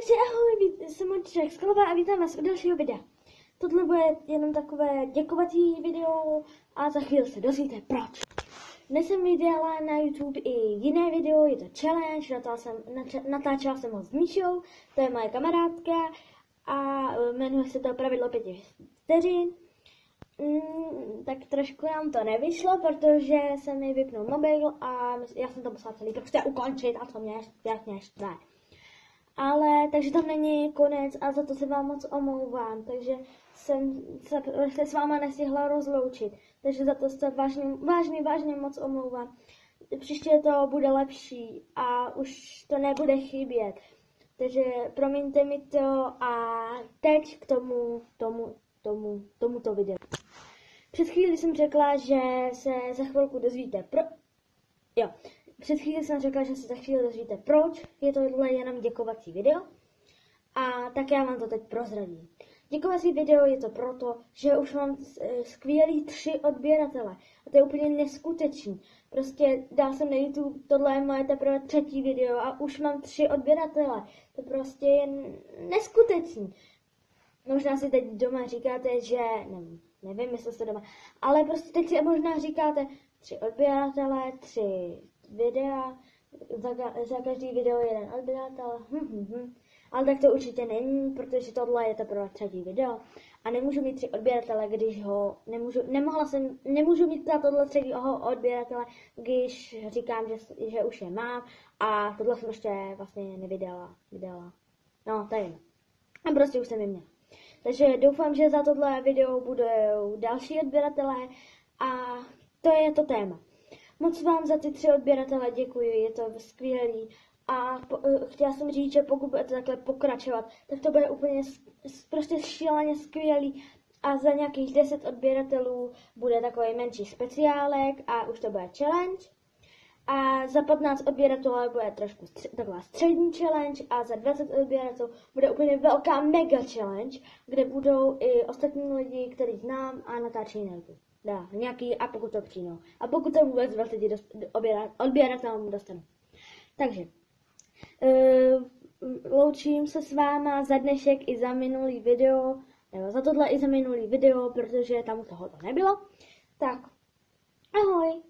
Takže ahoj, jsem Monček z Kolova a vítám vás u dalšího videa. Tohle bude jenom takové děkovací video a za chvíli se dozvíte proč. Dnes jsem vydala na YouTube i jiné video, je to challenge, natáčela jsem ho s Míšou, to je moje kamarádka a jmenuje se to pravidlo 5 vteřin. Tak trošku nám to nevyšlo, protože jsem mi vypnul mobil a já jsem to musela celý prostě ukončit a to mě jasně štve. Ale takže tam není konec a za to se vám moc omlouvám, takže jsem se s váma nestihla rozloučit, takže za to se vážně moc omlouvám. Příště to bude lepší a už to nebude chybět, takže promiňte mi to a teď k tomuto videu. Před chvíli jsem řekla, že se za chvilku dozvíte Před chvíli jsem řekla, že se za chvíli dozvíte proč, je tohle jenom děkovací video a tak já vám to teď prozradím. Děkovací video je to proto, že už mám skvělý 3 odběratele a to je úplně neskutečný. Prostě dal jsem na YouTube, tohle je moje teprve 3. video a už mám 3 odběratele. To prostě je neskutečný. Možná si teď doma říkáte, že, nevím, jestli jste doma, ale prostě teď si možná říkáte 3 odběratele, 3 videa, za každý video 1 odběratel, Ale tak to určitě není, protože tohle je teprve 3. video a nemůžu mít 3 odběratele, když ho nemůžu mít tohle 3. odběratele, když říkám, že už je mám a tohle jsem ještě vlastně nevydala. No, to je jedno. A prostě už jsem je měla. Takže doufám, že za tohle video budou další odběratelé a to je to téma. Moc vám za ty 3 odběratele děkuji, je to skvělý a chtěla jsem říct, že pokud budete takhle pokračovat, tak to bude úplně prostě šíleně skvělý a za nějakých 10 odběratelů bude takový menší speciálek a už to bude challenge. A za 15 odběratelů bude trošku taková střední challenge a za 20 odběratelů bude úplně velká mega challenge, kde budou i ostatní lidi, který znám a natáčí na YouTube. Nějaký a pokud to přijnou. A pokud to vůbec 20 odběratelům dostanu. Takže loučím se s váma za dnešek i za minulý video, nebo za tohle i za minulý video, protože tam toho to nebylo. Tak, ahoj!